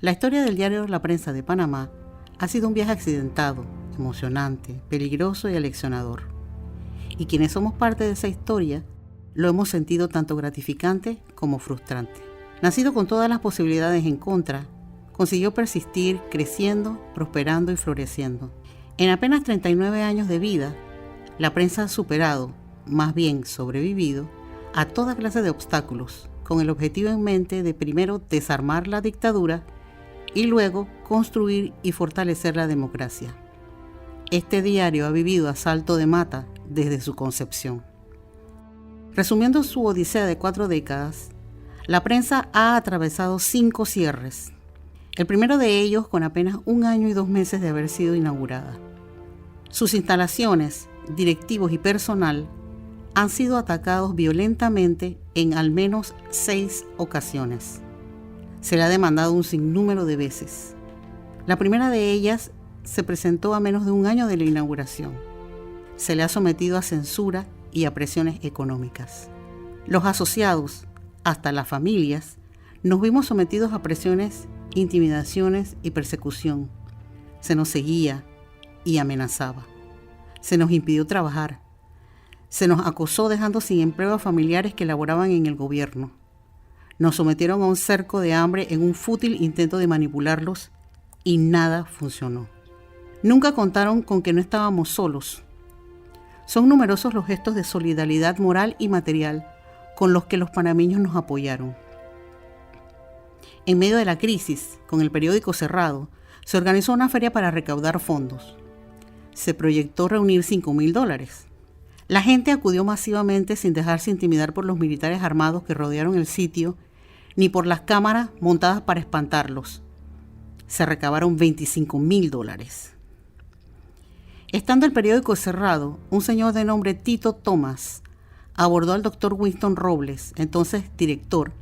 La historia del diario La Prensa de Panamá ha sido un viaje accidentado, emocionante, peligroso y aleccionador. Y quienes somos parte de esa historia, lo hemos sentido tanto gratificante como frustrante. Nacido con todas las posibilidades en contra, consiguió persistir, creciendo, prosperando y floreciendo. En apenas 39 años de vida, La Prensa ha superado, más bien sobrevivido, a toda clase de obstáculos, con el objetivo en mente de primero desarmar la dictadura y luego construir y fortalecer la democracia. Este diario ha vivido a salto de mata desde su concepción. Resumiendo su odisea de 4 décadas, La Prensa ha atravesado 5 cierres, el primero de ellos con apenas 1 año y 2 meses de haber sido inaugurada. Sus instalaciones, directivos y personal han sido atacados violentamente en al menos 6 ocasiones. Se le ha demandado un sinnúmero de veces. La primera de ellas se presentó a menos de 1 año de la inauguración. Se le ha sometido a censura y a presiones económicas. Los asociados, hasta las familias, nos vimos sometidos a presiones, intimidaciones y persecución. Se nos seguía y amenazaba. Se nos impidió trabajar. Se nos acosó dejando sin empleo a familiares que laboraban en el gobierno. Nos sometieron a un cerco de hambre en un fútil intento de manipularlos y nada funcionó. Nunca contaron con que no estábamos solos. Son numerosos los gestos de solidaridad moral y material con los que los panameños nos apoyaron. En medio de la crisis, con el periódico cerrado, se organizó una feria para recaudar fondos. Se proyectó reunir $5,000. La gente acudió masivamente sin dejarse intimidar por los militares armados que rodearon el sitio, ni por las cámaras montadas para espantarlos. Se recabaron $25,000. Estando el periódico cerrado, un señor de nombre Tito Thomas abordó al doctor Winston Robles, entonces director,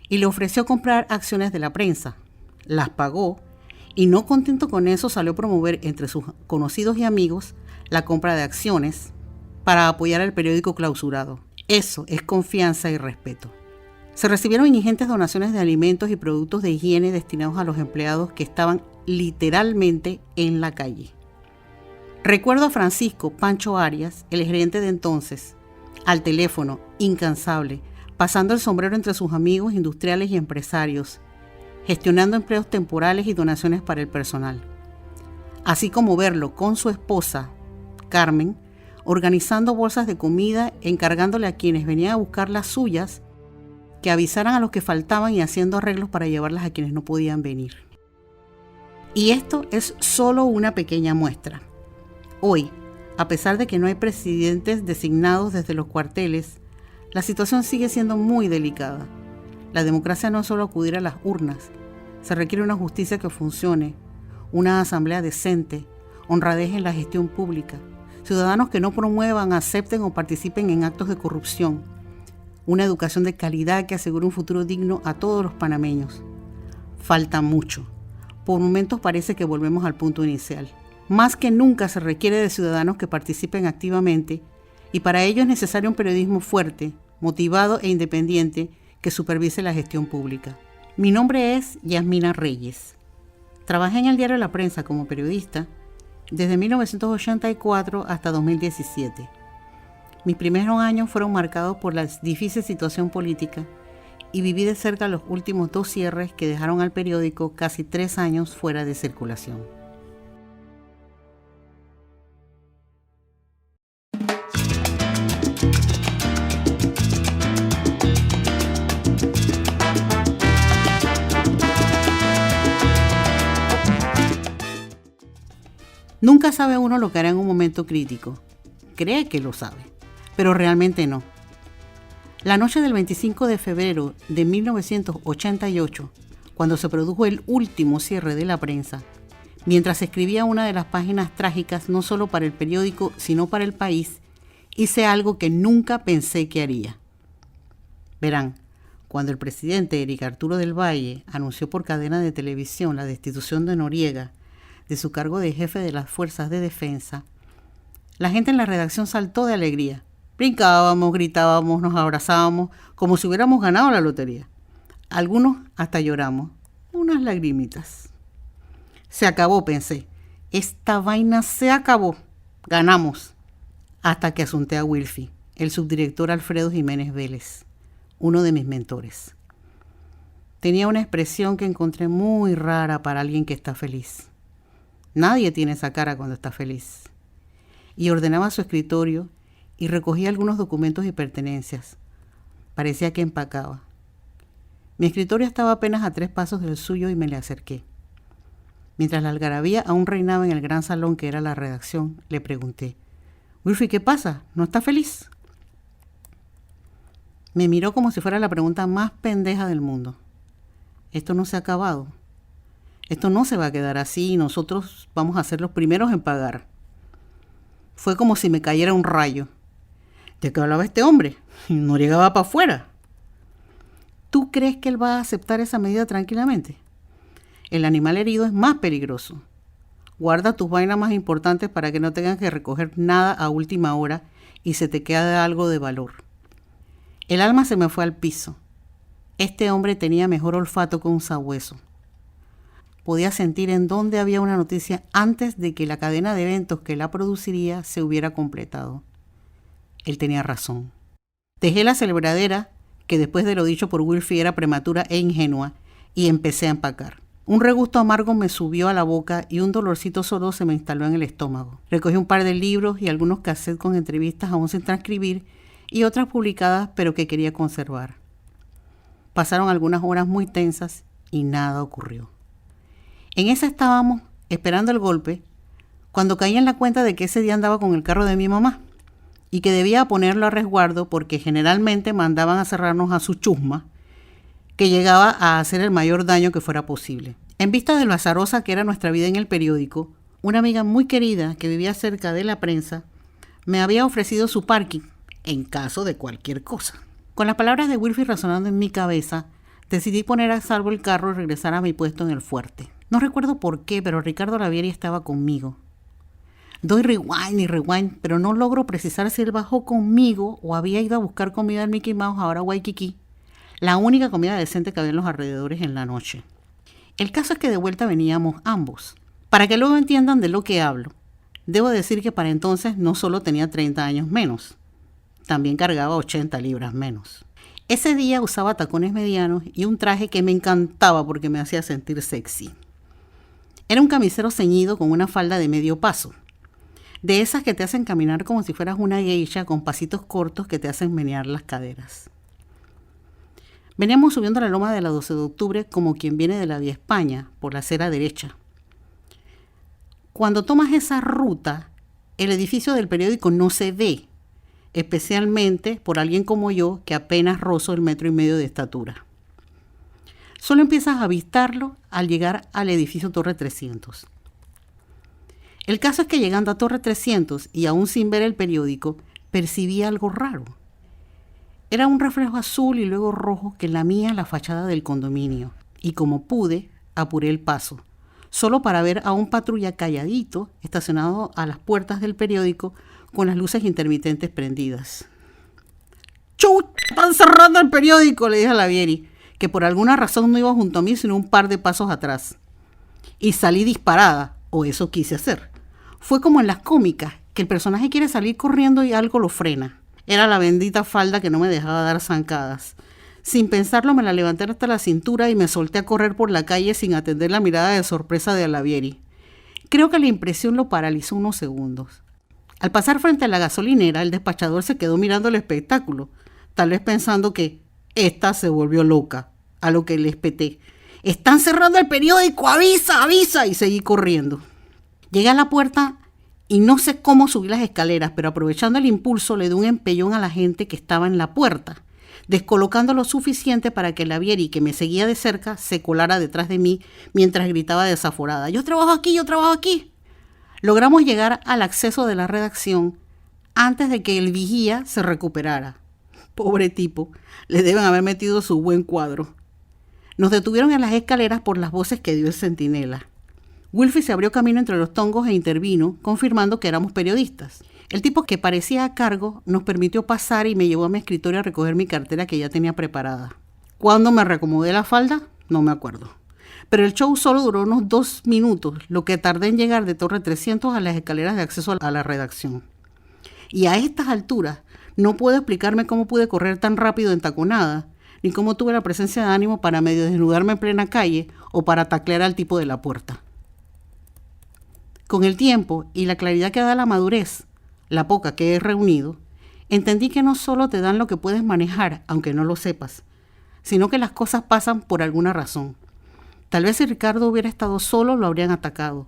y le ofreció comprar acciones de La Prensa. Las pagó y no contento con eso salió a promover entre sus conocidos y amigos la compra de acciones para apoyar al periódico clausurado. Eso es confianza y respeto. Se recibieron ingentes donaciones de alimentos y productos de higiene destinados a los empleados que estaban literalmente en la calle. Recuerdo a Francisco Pancho Arias, el gerente de entonces, al teléfono, incansable, pasando el sombrero entre sus amigos industriales y empresarios, gestionando empleos temporales y donaciones para el personal. Así como verlo con su esposa, Carmen, organizando bolsas de comida, encargándole a quienes venían a buscar las suyas que avisaran a los que faltaban y haciendo arreglos para llevarlas a quienes no podían venir. Y esto es solo una pequeña muestra. Hoy, a pesar de que no hay presidentes designados desde los cuarteles, la situación sigue siendo muy delicada. La democracia no es solo acudir a las urnas, se requiere una justicia que funcione, una asamblea decente, honradez en la gestión pública, ciudadanos que no promuevan, acepten o participen en actos de corrupción, una educación de calidad que asegure un futuro digno a todos los panameños. Falta mucho. Por momentos parece que volvemos al punto inicial. Más que nunca se requiere de ciudadanos que participen activamente y para ello es necesario un periodismo fuerte, motivado e independiente que supervise la gestión pública. Mi nombre es Yasmina Reyes. Trabajé en el diario La Prensa como periodista desde 1984 hasta 2017. Mis primeros años fueron marcados por la difícil situación política y viví de cerca los últimos 2 cierres que dejaron al periódico casi 3 años fuera de circulación. Nunca sabe uno lo que hará en un momento crítico. Cree que lo sabe, pero realmente no. La noche del 25 de febrero de 1988, cuando se produjo el último cierre de La Prensa, mientras escribía una de las páginas trágicas no solo para el periódico, sino para el país, hice algo que nunca pensé que haría. Verán, cuando el presidente Eric Arturo del Valle anunció por cadena de televisión la destitución de Noriega de su cargo de jefe de las Fuerzas de Defensa, la gente en la redacción saltó de alegría. Brincábamos, gritábamos, nos abrazábamos, como si hubiéramos ganado la lotería. Algunos hasta lloramos. unas lagrimitas. Se acabó, pensé. Esta vaina se acabó. Ganamos. Hasta que asunté a Wilfy, el subdirector Alfredo Jiménez Vélez, uno de mis mentores. Tenía una expresión que encontré muy rara para alguien que está feliz. Nadie tiene esa cara cuando está feliz. Y ordenaba su escritorio y recogía algunos documentos y pertenencias. Parecía que empacaba. Mi escritorio estaba apenas a 3 pasos del suyo y me le acerqué. Mientras la algarabía aún reinaba en el gran salón que era la redacción, le pregunté: Wilfy, ¿qué pasa? ¿No está feliz? Me miró como si fuera la pregunta más pendeja del mundo. Esto no se ha acabado. Esto no se va a quedar así y nosotros vamos a ser los primeros en pagar. Fue como si me cayera un rayo. ¿De qué hablaba este hombre? No llegaba para afuera. ¿Tú crees que él va a aceptar esa medida tranquilamente? El animal herido es más peligroso. Guarda tus vainas más importantes para que no tengas que recoger nada a última hora y se te quede algo de valor. El alma se me fue al piso. Este hombre tenía mejor olfato que un sabueso. Podía sentir en dónde había una noticia antes de que la cadena de eventos que la produciría se hubiera completado. Él tenía razón. Dejé la celebradera, que después de lo dicho por Wilfy era prematura e ingenua, y empecé a empacar. Un regusto amargo me subió a la boca y un dolorcito sordo se me instaló en el estómago. Recogí un par de libros y algunos cassettes con entrevistas aún sin transcribir y otras publicadas pero que quería conservar. Pasaron algunas horas muy tensas y nada ocurrió. En esa estábamos, esperando el golpe, cuando caí en la cuenta de que ese día andaba con el carro de mi mamá y que debía ponerlo a resguardo porque generalmente mandaban a cerrarnos a su chusma, que llegaba a hacer el mayor daño que fuera posible. En vista de lo azarosa que era nuestra vida en el periódico, una amiga muy querida que vivía cerca de la prensa me había ofrecido su parking en caso de cualquier cosa. Con las palabras de Wilfy resonando en mi cabeza, decidí poner a salvo el carro y regresar a mi puesto en el fuerte. No recuerdo por qué, pero Ricardo Lavieri estaba conmigo. Doy rewind y rewind, pero no logro precisar si él bajó conmigo o había ido a buscar comida al Mickey Mouse, ahora Waikiki, la única comida decente que había en los alrededores en la noche. El caso es que de vuelta veníamos ambos. Para que luego entiendan de lo que hablo, debo decir que para entonces no solo tenía 30 años menos, también cargaba 80 libras menos. Ese día usaba tacones medianos y un traje que me encantaba porque me hacía sentir sexy. Era un camisero ceñido con una falda de medio paso, de esas que te hacen caminar como si fueras una geisha con pasitos cortos que te hacen menear las caderas. Veníamos subiendo la loma de la 12 de octubre como quien viene de la Vía España, por la acera derecha. Cuando tomas esa ruta, el edificio del periódico no se ve, especialmente por alguien como yo que apenas rozo el 1,5 metros de estatura. Solo empiezas a avistarlo al llegar al edificio Torre 300. El caso es que llegando a Torre 300 y aún sin ver el periódico, percibí algo raro. Era un reflejo azul y luego rojo que lamía la fachada del condominio. Y como pude, apuré el paso, solo para ver a un patrulla calladito estacionado a las puertas del periódico con las luces intermitentes prendidas. ¡Chuta! ¡Están cerrando el periódico!, le dije a Lavieri, que por alguna razón no iba junto a mí sino un par de pasos atrás. Y salí disparada, o eso quise hacer. Fue como en las cómicas, que el personaje quiere salir corriendo y algo lo frena. Era la bendita falda que no me dejaba dar zancadas. Sin pensarlo me la levanté hasta la cintura y me solté a correr por la calle sin atender la mirada de sorpresa de Lavieri. Creo que la impresión lo paralizó unos segundos. Al pasar frente a la gasolinera, el despachador se quedó mirando el espectáculo, tal vez pensando que esta se volvió loca, a lo que le espeté: ¡están cerrando el periódico! ¡Avisa, avisa! Y seguí corriendo. Llegué a la puerta y no sé cómo subí las escaleras, pero aprovechando el impulso le di un empellón a la gente que estaba en la puerta, descolocando lo suficiente para que Lavieri, que me seguía de cerca, se colara detrás de mí mientras gritaba desaforada: ¡Yo trabajo aquí! ¡Yo trabajo aquí! Logramos llegar al acceso de la redacción antes de que el vigía se recuperara. Pobre tipo, le deben haber metido su buen cuadro. Nos detuvieron en las escaleras por las voces que dio el centinela. Wilfy se abrió camino entre los tongos e intervino, confirmando que éramos periodistas. El tipo, que parecía a cargo, nos permitió pasar y me llevó a mi escritorio a recoger mi cartera que ya tenía preparada. ¿Cuándo me reacomodé la falda? No me acuerdo. Pero el show solo duró unos 2 minutos, lo que tardé en llegar de Torre 300 a las escaleras de acceso a la redacción. Y a estas alturas, no puedo explicarme cómo pude correr tan rápido en taconada, ni cómo tuve la presencia de ánimo para medio desnudarme en plena calle o para taclear al tipo de la puerta. Con el tiempo y la claridad que da la madurez, la poca que he reunido, entendí que no solo te dan lo que puedes manejar, aunque no lo sepas, sino que las cosas pasan por alguna razón. Tal vez si Ricardo hubiera estado solo, lo habrían atacado.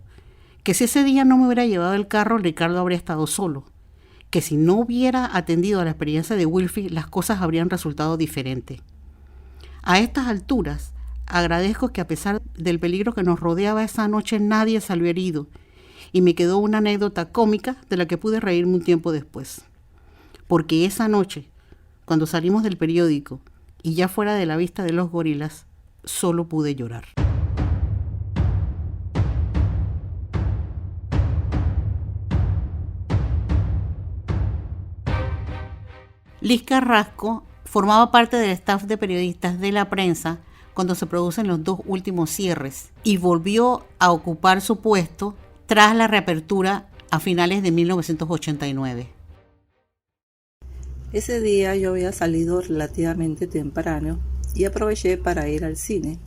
Que si ese día no me hubiera llevado el carro, Ricardo habría estado solo. Que si no hubiera atendido a la experiencia de Wilfie, las cosas habrían resultado diferentes. A estas alturas, agradezco que a pesar del peligro que nos rodeaba esa noche, nadie salió herido, y me quedó una anécdota cómica de la que pude reírme un tiempo después. Porque esa noche, cuando salimos del periódico y ya fuera de la vista de los gorilas, solo pude llorar. Liz Carrasco formaba parte del staff de periodistas de la prensa cuando se producen los 2 últimos cierres y volvió a ocupar su puesto tras la reapertura a finales de 1989. Ese día yo había salido relativamente temprano y aproveché para ir al cine.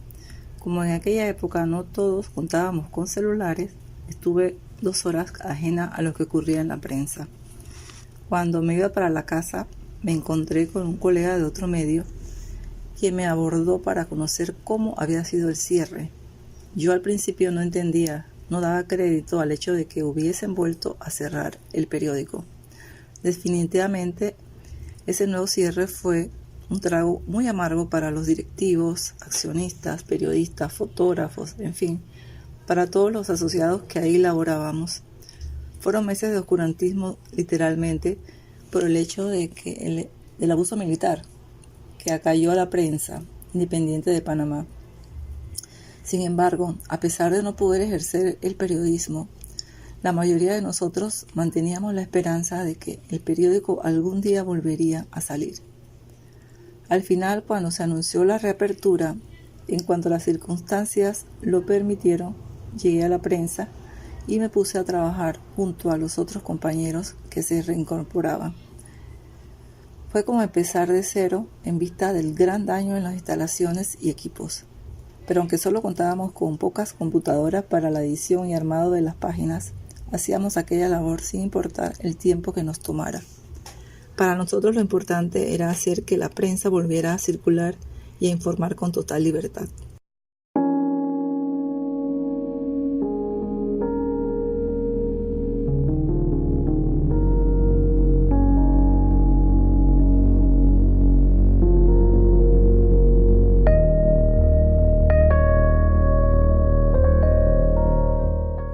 Como en aquella época no todos contábamos con celulares, estuve 2 horas ajena a lo que ocurría en la prensa. Cuando me iba para la casa, me encontré con un colega de otro medio quien me abordó para conocer cómo había sido el cierre. Yo al principio no entendía, no daba crédito al hecho de que hubiesen vuelto a cerrar el periódico. Definitivamente, ese nuevo cierre fue un trago muy amargo para los directivos, accionistas, periodistas, fotógrafos, en fin, para todos los asociados que ahí laborábamos. Fueron meses de oscurantismo, literalmente, por el hecho de que del abuso militar que acalló a la prensa independiente de Panamá. Sin embargo, a pesar de no poder ejercer el periodismo, la mayoría de nosotros manteníamos la esperanza de que el periódico algún día volvería a salir. Al final, cuando se anunció la reapertura, en cuanto las circunstancias lo permitieron, llegué a la prensa y me puse a trabajar junto a los otros compañeros que se reincorporaban. Fue como empezar de cero en vista del gran daño en las instalaciones y equipos. Pero aunque solo contábamos con pocas computadoras para la edición y armado de las páginas, hacíamos aquella labor sin importar el tiempo que nos tomara. Para nosotros lo importante era hacer que la prensa volviera a circular y a informar con total libertad.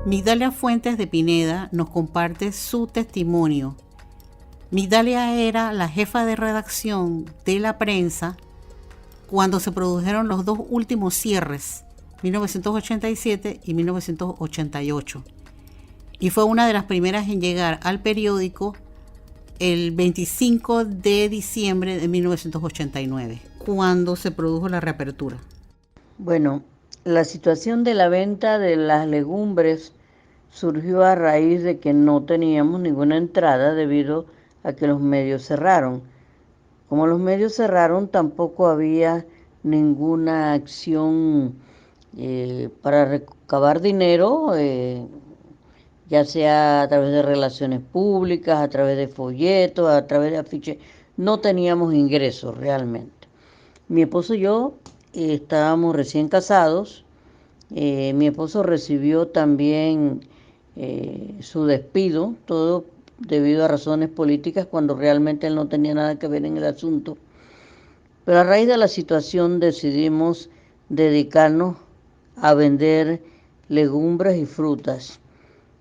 Migdalia Fuentes de Pineda nos comparte su testimonio. Migdalia era la jefa de redacción de la prensa cuando se produjeron los 2 últimos cierres, 1987 y 1988. Y fue una de las primeras en llegar al periódico el 25 de diciembre de 1989, cuando se produjo la reapertura. Bueno, la situación de la venta de las legumbres surgió a raíz de que no teníamos ninguna entrada debido a que los medios cerraron. Como los medios cerraron, tampoco había ninguna acción para recabar dinero, ya sea a través de relaciones públicas, a través de folletos, a través de afiches. No teníamos ingresos realmente. Mi esposo y yo estábamos recién casados. Mi esposo recibió también su despido, todo debido a razones políticas, cuando realmente él no tenía nada que ver en el asunto. Pero a raíz de la situación decidimos dedicarnos a vender legumbres y frutas.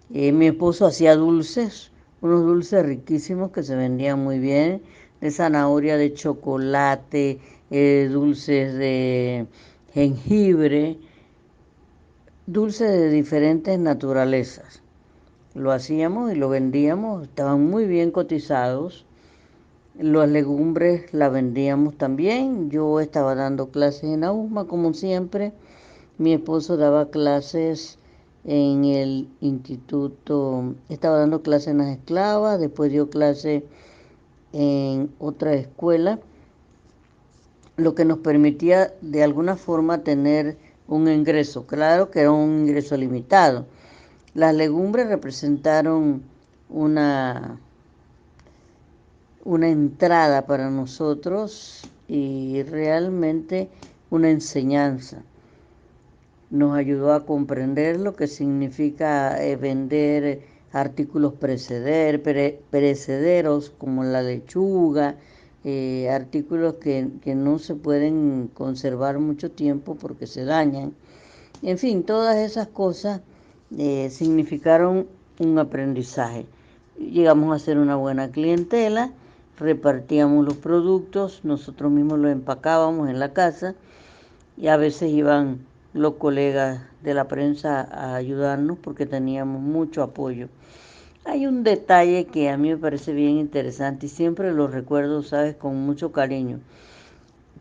Mi esposo hacía dulces, unos dulces riquísimos que se vendían muy bien, de zanahoria, de chocolate, dulces de jengibre, dulces de diferentes naturalezas. Lo hacíamos y lo vendíamos, estaban muy bien cotizados. Las legumbres las vendíamos también. Yo estaba dando clases en AUSMA, como siempre, Mi esposo daba clases en el instituto, estaba dando clases en las esclavas, después dio clases en otra escuela, lo que nos permitía de alguna forma tener un ingreso. Claro que era un ingreso limitado. Las legumbres representaron una entrada para nosotros y realmente una enseñanza. Nos ayudó a comprender lo que significa vender artículos perecederos como la lechuga, artículos que no se pueden conservar mucho tiempo porque se dañan. En fin, todas esas cosas significaron un aprendizaje. Llegamos a ser una buena clientela, repartíamos los productos, nosotros mismos los empacábamos en la casa y a veces iban los colegas de la prensa a ayudarnos porque teníamos mucho apoyo. Hay un detalle que a mí me parece bien interesante y siempre lo recuerdo, sabes, con mucho cariño.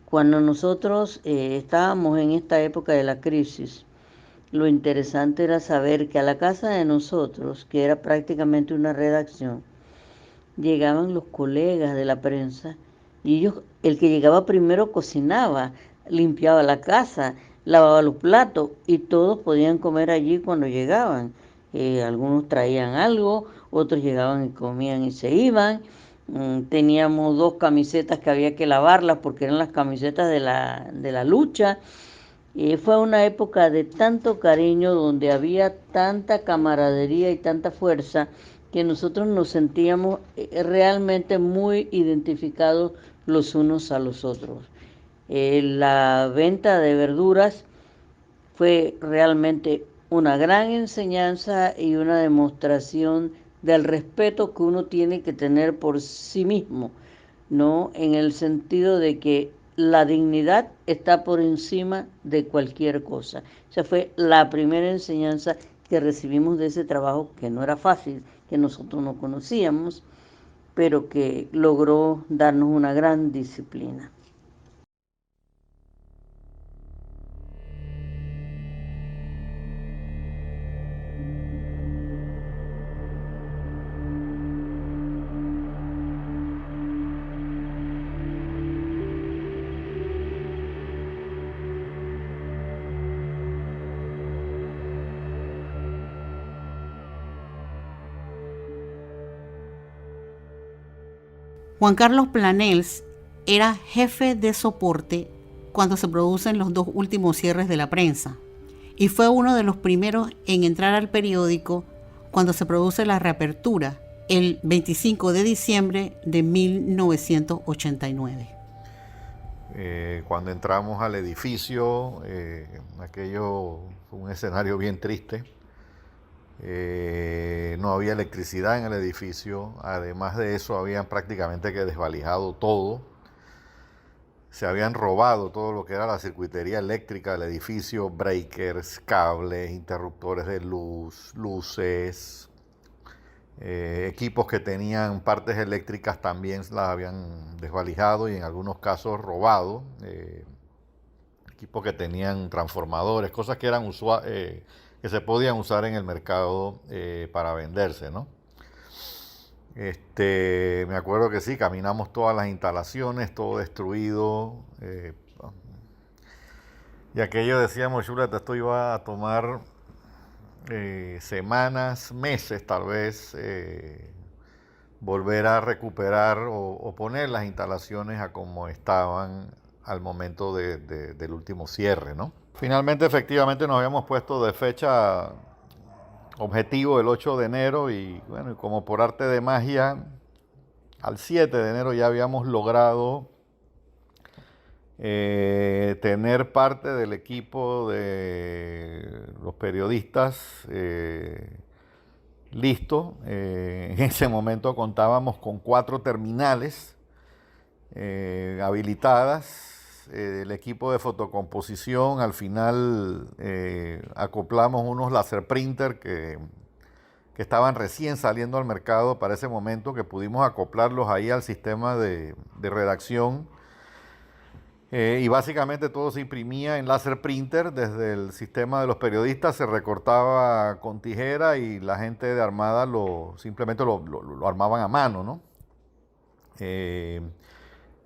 Cuando nosotros estábamos en esta época de la crisis, lo interesante era saber que a la casa de nosotros, que era prácticamente una redacción, llegaban los colegas de la prensa y ellos, el que llegaba primero cocinaba, limpiaba la casa, lavaba los platos y todos podían comer allí cuando llegaban. Algunos traían algo, otros llegaban y comían y se iban. Teníamos 2 camisetas que había que lavarlas porque eran las camisetas de la lucha. Fue una época de tanto cariño, donde había tanta camaradería y tanta fuerza, que nosotros nos sentíamos realmente muy identificados los unos a los otros. La venta de verduras fue realmente una gran enseñanza y una demostración del respeto que uno tiene que tener por sí mismo, ¿no? En el sentido de que la dignidad está por encima de cualquier cosa. Esa fue la primera enseñanza que recibimos de ese trabajo, que no era fácil, que nosotros no conocíamos, pero que logró darnos una gran disciplina. Juan Carlos Planels era jefe de soporte cuando se producen los 2 últimos cierres de la prensa y fue uno de los primeros en entrar al periódico cuando se produce la reapertura el 25 de diciembre de 1989. Cuando entramos al edificio, aquello fue un escenario bien triste. No había electricidad en el edificio, además de eso habían prácticamente que desvalijado todo, se habían robado todo lo que era la circuitería eléctrica del edificio, breakers, cables, interruptores de luz, luces, equipos que tenían partes eléctricas también las habían desvalijado y en algunos casos robado, equipos que tenían transformadores, cosas que eran que se podían usar en el mercado para venderse, ¿no? Me acuerdo que sí, caminamos todas las instalaciones, todo destruido. Y aquello decíamos, Chuleta, esto iba a tomar semanas, meses tal vez, volver a recuperar o poner las instalaciones a como estaban al momento del último cierre, ¿no? Finalmente, efectivamente, nos habíamos puesto de fecha objetivo el 8 de enero y bueno, como por arte de magia, al 7 de enero ya habíamos logrado tener parte del equipo de los periodistas listo. En ese momento contábamos con 4 terminales habilitadas. El equipo de fotocomposición, al final acoplamos unos laser printer que estaban recién saliendo al mercado para ese momento, que pudimos acoplarlos ahí al sistema de redacción. Y básicamente todo se imprimía en láser printer desde el sistema de los periodistas, se recortaba con tijera y la gente de Armada simplemente lo armaban a mano, ¿no?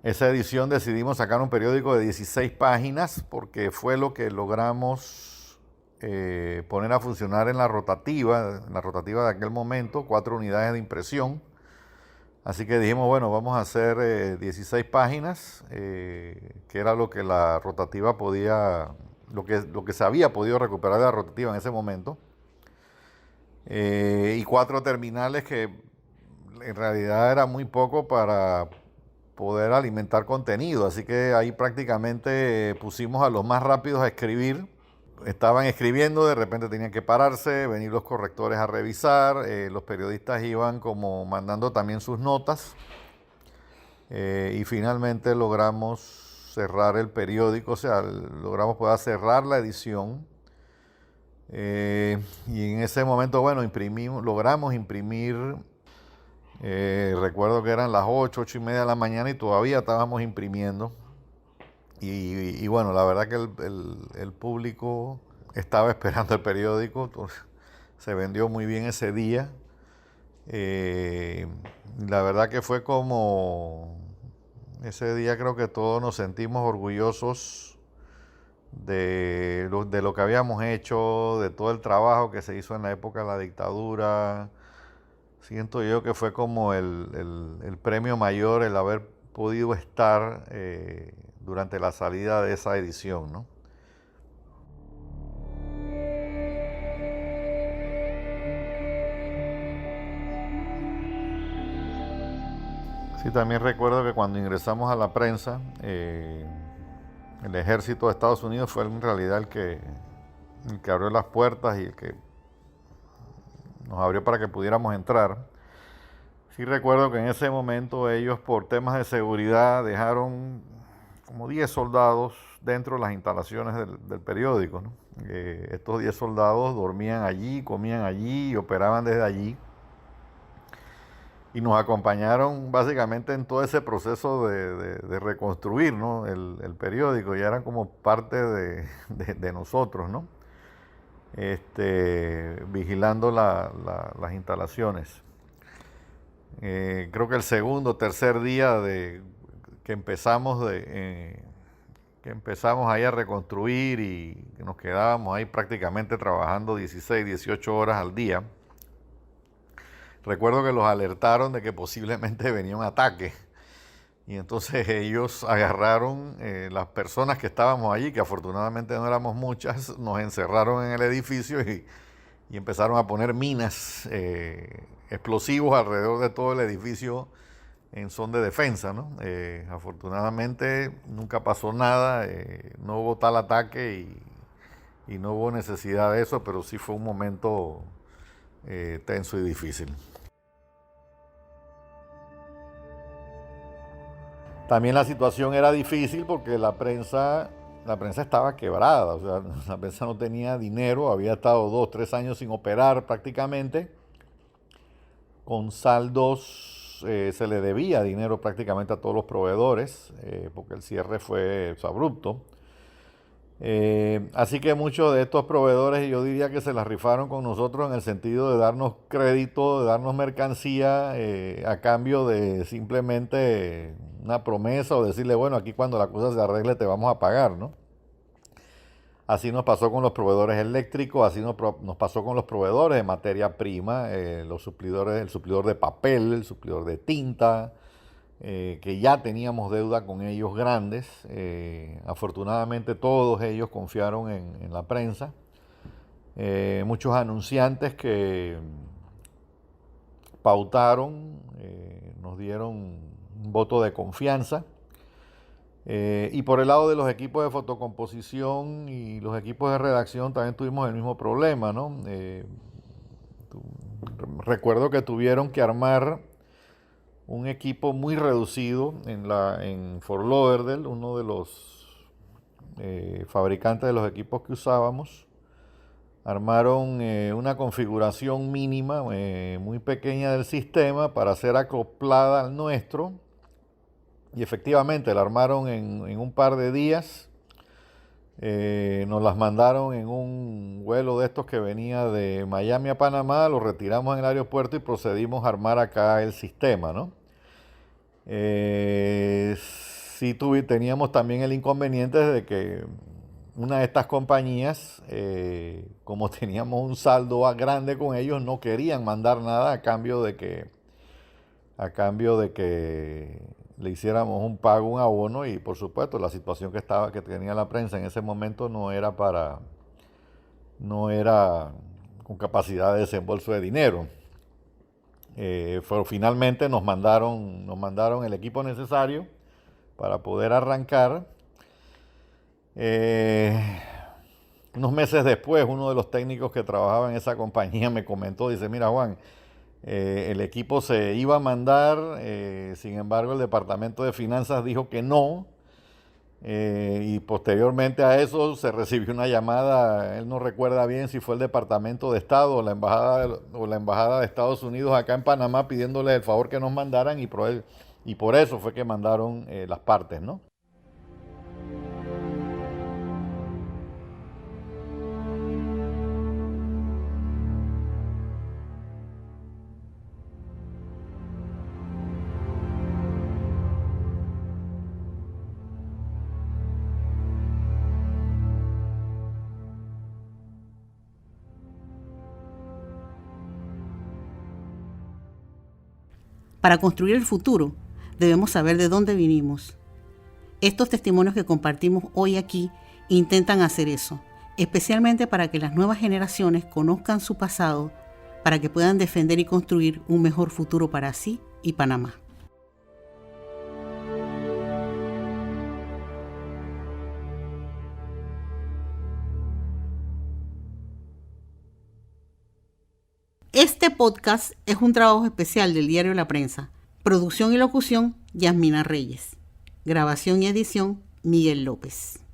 Esa edición decidimos sacar un periódico de 16 páginas porque fue lo que logramos poner a funcionar en la rotativa de aquel momento, 4 unidades de impresión. Así que dijimos, bueno, vamos a hacer 16 páginas, que era lo que la rotativa podía, lo que se había podido recuperar de la rotativa en ese momento. Y 4 terminales que en realidad era muy poco para poder alimentar contenido. Así que ahí prácticamente pusimos a los más rápidos a escribir. Estaban escribiendo, de repente tenían que pararse, venir los correctores a revisar, los periodistas iban como mandando también sus notas y finalmente logramos cerrar el periódico, o sea, logramos poder cerrar la edición y en ese momento, bueno, logramos imprimir, recuerdo que eran las 8:30 de la mañana y todavía estábamos imprimiendo. Y bueno, la verdad que el público estaba esperando el periódico, se vendió muy bien ese día. La verdad que fue como, ese día creo que todos nos sentimos orgullosos de lo que habíamos hecho, de todo el trabajo que se hizo en la época de la dictadura. Siento yo que fue como el premio mayor el haber podido estar durante la salida de esa edición, ¿no? Sí, también recuerdo que cuando ingresamos a la prensa, el ejército de Estados Unidos fue en realidad el que abrió las puertas y el que nos abrió para que pudiéramos entrar. Sí recuerdo que en ese momento ellos, por temas de seguridad, dejaron como 10 soldados dentro de las instalaciones del periódico, ¿no? Estos 10 soldados dormían allí, comían allí y operaban desde allí. Y nos acompañaron básicamente en todo ese proceso de reconstruir, ¿no? el periódico, ya eran como parte de nosotros, ¿no? Vigilando las instalaciones. Creo que el segundo o tercer día que empezamos ahí a reconstruir y que nos quedábamos ahí prácticamente trabajando 16, 18 horas al día. Recuerdo que los alertaron de que posiblemente venía un ataque y entonces ellos agarraron las personas que estábamos allí, que afortunadamente no éramos muchas, nos encerraron en el edificio y empezaron a poner minas, explosivos alrededor de todo el edificio en son de defensa, ¿no? Afortunadamente nunca pasó nada, no hubo tal ataque y no hubo necesidad de eso, pero sí fue un momento tenso y difícil. También la situación era difícil porque la prensa estaba quebrada, o sea, la prensa no tenía dinero, había estado 2, 3 años sin operar prácticamente, con saldos, se le debía dinero prácticamente a todos los proveedores, porque el cierre fue abrupto. Así que muchos de estos proveedores yo diría que se las rifaron con nosotros en el sentido de darnos crédito, de darnos mercancía a cambio de simplemente una promesa o decirle, bueno, aquí cuando la cosa se arregle te vamos a pagar, ¿no? Así nos pasó con los proveedores eléctricos, así nos pasó con los proveedores de materia prima, los suplidores, el suplidor de papel, el suplidor de tinta, que ya teníamos deuda con ellos grandes. Afortunadamente todos ellos confiaron en la prensa. Muchos anunciantes que pautaron, nos dieron un voto de confianza. Y por el lado de los equipos de fotocomposición y los equipos de redacción también tuvimos el mismo problema, ¿no? Recuerdo que tuvieron que armar un equipo muy reducido en Fort Lauderdale, uno de los fabricantes de los equipos que usábamos. Armaron una configuración mínima, muy pequeña del sistema para ser acoplada al nuestro. Y efectivamente la armaron en un par de días. Nos las mandaron en un vuelo de estos que venía de Miami a Panamá, lo retiramos en el aeropuerto y procedimos a armar acá el sistema, ¿no? Sí teníamos también el inconveniente de que una de estas compañías, como teníamos un saldo grande con ellos, no querían mandar nada a cambio de que le hiciéramos un pago, un abono, y por supuesto la situación que tenía la prensa en ese momento no era con capacidad de desembolso de dinero. Pero finalmente nos mandaron el equipo necesario para poder arrancar. Unos meses después, uno de los técnicos que trabajaba en esa compañía me comentó, dice, mira Juan, el equipo se iba a mandar, sin embargo el departamento de finanzas dijo que no, y posteriormente a eso se recibió una llamada, él no recuerda bien si fue el Departamento de Estado o la embajada de Estados Unidos acá en Panamá pidiéndole el favor que nos mandaran, y por eso fue que mandaron las partes, ¿no? Para construir el futuro, debemos saber de dónde vinimos. Estos testimonios que compartimos hoy aquí intentan hacer eso, especialmente para que las nuevas generaciones conozcan su pasado, para que puedan defender y construir un mejor futuro para sí y Panamá. Este podcast es un trabajo especial del diario La Prensa. Producción y locución, Yasmina Reyes. Grabación y edición, Miguel López.